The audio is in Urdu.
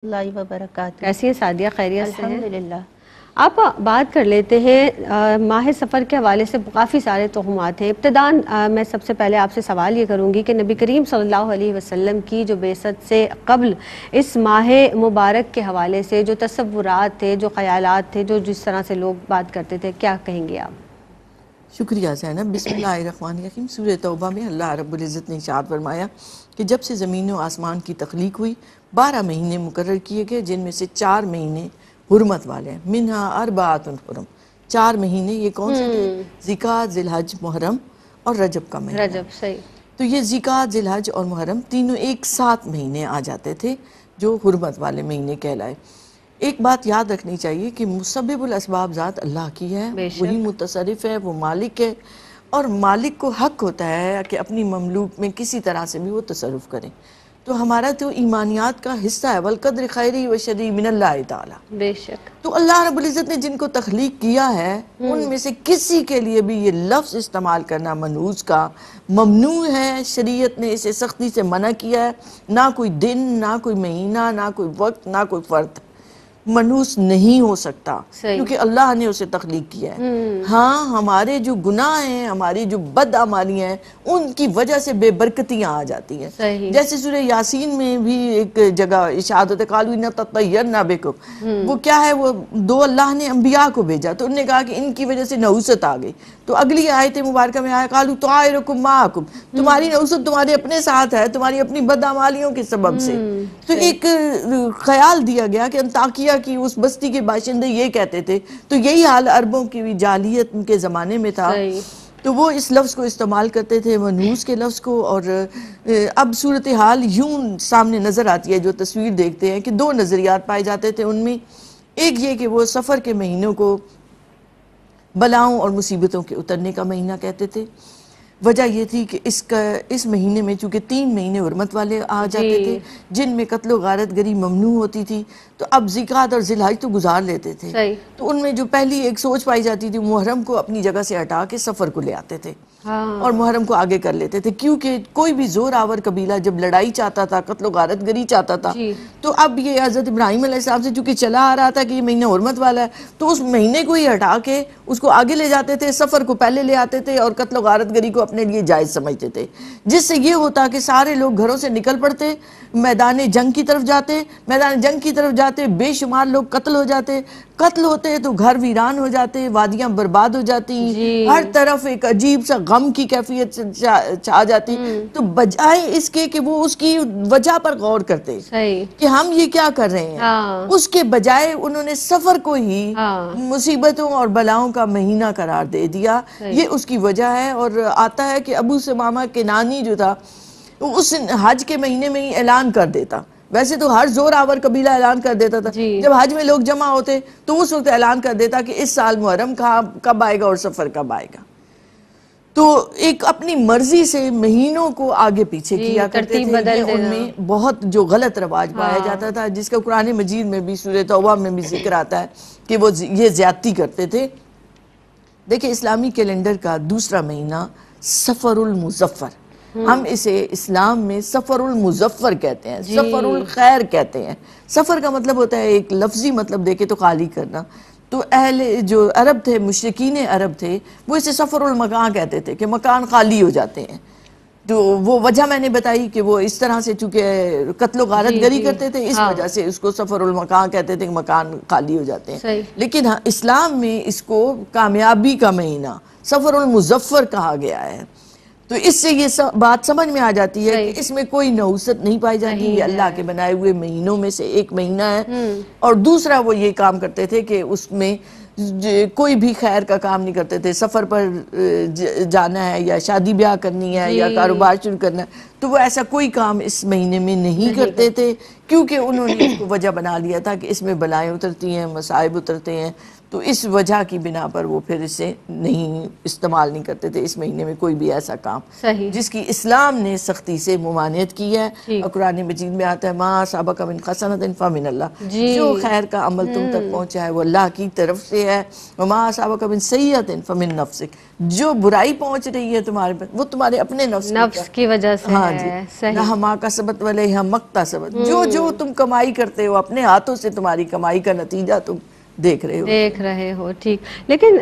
اللہ وبرکاتہ۔ کیسی ہیں سعدیہ؟ خیریت سے ہیں؟ الحمدللہ۔ آپ بات کر لیتے ہیں ماہ سفر کے حوالے سے کافی سارے توہمات ہیں۔ ابتداً میں سب سے پہلے آپ سے سوال یہ کروں گی کہ نبی کریم صلی اللہ علیہ وسلم کی جو بعثت سے قبل اس ماہ مبارک کے حوالے سے جو تصورات تھے، جو خیالات تھے، جو جس طرح سے لوگ بات کرتے تھے، کیا کہیں گے آپ؟ شکریہ زینب۔ بسم اللہ الرحمن الرحیم۔ سورہ توبہ میں اللہ رب العزت نے ارشاد فرمایا کہ جب سے زمین و آسمان کی تخلیق ہوئی 12 مہینے مقرر کیے گئے، جن میں سے 4 مہینے حرمت والے ہیں۔ منہا اربعۃ حرم، 4 مہینے یہ کون سے تھے؟ ذیقعدہ، ذی الحج، محرم اور رجب کا مہینہ۔ رجب، صحیح۔ تو یہ ذیقعدہ، ذی الحج اور محرم تینوں ایک ساتھ مہینے آ جاتے تھے جو حرمت والے مہینے کہلائے۔ ایک بات یاد رکھنی چاہیے کہ مسبب الاسباب ذات اللہ کی ہے، وہی متصرف ہے، وہ مالک ہے، اور مالک کو حق ہوتا ہے کہ اپنی مملوک میں کسی طرح سے بھی وہ تصرف کریں۔ تو ہمارا تو ایمانیات کا حصہ ہے، والقدر خیری و شری من اللہ تعالی۔ بے شک۔ تو اللہ رب العزت نے جن کو تخلیق کیا ہے ان میں سے کسی کے لیے بھی یہ لفظ استعمال کرنا منحوس کا ممنوع ہے۔ شریعت نے اسے سختی سے منع کیا ہے۔ نہ کوئی دن، نہ کوئی مہینہ، نہ کوئی وقت، نہ کوئی فرد منحوس نہیں ہو سکتا، کیونکہ اللہ نے اسے تخلیق کیا ہے۔ ہاں، ہمارے جو گناہ ہیں، ہماری جو بدعمالیاں ہیں، ان کی وجہ سے بے برکتیاں آ جاتی ہیں۔ جیسے سورہ یاسین میں بھی ایک جگہ ارشاد ہوتا ہے قالوا انا تطیرنا بکم، وہ کیا ہے؟ وہ 2 اللہ نے انبیاء کو بھیجا تو انہوں نے کہا کہ ان کی وجہ سے نحوست آ گئی۔ تو اگلی آیت مبارکہ میں آیا قالوا طائرکم معکم، تمہاری نحوست تمہارے اپنے ساتھ ہے، تمہاری اپنی بدعمالیوں کے سبب سے۔ تو ایک خیال دیا گیا کہ انطاکیہ کی اس بستی کے باشندے یہ کہتے تھے، تو یہی حال عربوں کی بھی جاہلیت کے زمانے میں تھا، تو وہ اس لفظ کو استعمال کرتے تھے، منحوس کے لفظ کو۔ اور اب صورتحال یوں سامنے نظر آتی ہے، جو تصویر دیکھتے ہیں کہ 2 نظریات پائے جاتے تھے ان میں۔ ایک یہ کہ وہ سفر کے مہینوں کو بلاؤں اور مصیبتوں کے اترنے کا مہینہ کہتے تھے۔ وجہ یہ تھی کہ اس مہینے میں چونکہ 3 مہینے حرمت والے آ جاتے تھے جن میں قتل و غارت گری ممنوع ہوتی تھی، تو اب ذیقعدہ اور ذی الحج تو گزار لیتے تھے۔ تو ان میں جو پہلی ایک سوچ پائی جاتی تھی، محرم کو اپنی جگہ سے ہٹا کے سفر کو لے آتے تھے اور محرم کو آگے کر لیتے تھے، کیونکہ کوئی بھی زور آور قبیلہ جب لڑائی چاہتا تھا، قتل و غارت گری چاہتا تھا، تو اب یہ حضرت ابراہیم علیہ السلام سے چونکہ چلا آ رہا تھا کہ یہ مہینہ حرمت والا ہے، تو اس مہینے کو ہی ہٹا کے اس کو آگے لے جاتے تھے، سفر کو پہلے لے آتے تھے اور قتل و غارت گری کو اپنے لیے جائز سمجھتے تھے، جس سے یہ ہوتا کہ سارے لوگ گھروں سے نکل پڑتے، میدان جنگ کی طرف جاتے، میدان جنگ کی طرف جاتے، بے شمار لوگ قتل ہو جاتے، قتل ہوتے تو گھر ویران ہو جاتے، وادیاں برباد ہو جاتی، ہر طرف ایک عجیب سا غم کی کیفیت چھا جاتی۔ تو بجائے اس کے کہ وہ اس کی وجہ پر غور کرتے کہ ہم یہ کیا کر رہے ہیں، اس کے بجائے انہوں نے سفر کو ہی مصیبتوں اور بلاؤں کا مہینہ قرار دے دیا۔ یہ اس کی وجہ ہے۔ اور آتا ہے کہ ابو ثمامہ کنانی جو تھا اس حج کے مہینے میں ہی اعلان کر دیتا، ویسے تو ہر زور آور قبیلہ اعلان کر دیتا تھا، جب حج میں لوگ جمع ہوتے تو اس وقت اعلان کر دیتا کہ اس سال محرم کب آئے گا اور سفر کب آئے گا۔ تو ایک اپنی مرضی سے مہینوں کو آگے پیچھے کیا کرتے تھے، یہ ان میں بہت جو غلط رواج پایا جاتا تھا، جس کا قرآن مجید میں بھی سورہ توبہ میں بھی ذکر آتا ہے کہ وہ یہ زیادتی کرتے تھے۔ دیکھیں، اسلامی کیلنڈر کا دوسرا مہینہ سفر المظفر، ہم اسے اسلام میں سفر المظفر کہتے ہیں، سفر الخیر کہتے ہیں۔ سفر کا مطلب ہوتا ہے، ایک لفظی مطلب دے کے تو خالی کرنا۔ تو اہل جو عرب تھے، مشرکین عرب تھے، وہ اسے سفر المکان کہتے تھے کہ مکان خالی ہو جاتے ہیں۔ تو وہ وجہ میں نے بتائی کہ وہ اس طرح سے چونکہ قتل و غارت گری کرتے تھے، اس وجہ سے اس کو سفر المکان کہتے تھے کہ مکان خالی ہو جاتے ہیں۔ لیکن اسلام میں اس کو کامیابی کا مہینہ سفر المظفر کہا گیا ہے۔ تو اس سے یہ بات سمجھ میں آ جاتی ہے کہ اس میں کوئی نحوست نہیں پائی جاتی، یہ اللہ کے بنائے ہوئے مہینوں میں سے ایک مہینہ ہے۔ اور دوسرا وہ یہ کام کرتے تھے کہ اس میں کوئی بھی خیر کا کام نہیں کرتے تھے، سفر پر جانا ہے یا شادی بیاہ کرنی ہے یا کاروبار شروع کرنا ہے تو وہ ایسا کوئی کام اس مہینے میں نہیں کرتے تھے، کیونکہ انہوں نے اس کو وجہ بنا لیا تھا کہ اس میں بلائیں اترتی ہیں، مصائب اترتے ہیں، تو اس وجہ کی بنا پر وہ پھر اسے نہیں استعمال نہیں کرتے تھے اس مہینے میں کوئی بھی ایسا کام جس کی اسلام نے سختی سے ممانعت کی ہے۔ اور قرآن مجید میں آتا ہے ما اصابک من حسنۃ فمن اللہ، جو خیر کا عمل تم تک پہنچا ہے وہ اللہ کی طرف سے ہے، وما اصابک من سیئۃ فمن نفسک، جو برائی پہنچ رہی ہے تمہارے پر وہ تمہارے اپنے نفس کی وجہ سے، ہاں جی، نہ ہما کا سبت والے ہم مکتا سبت، جو تم کمائی کرتے ہو اپنے ہاتھوں سے تمہاری کمائی کا نتیجہ تم دیکھ رہے ہو ٹھیک لیکن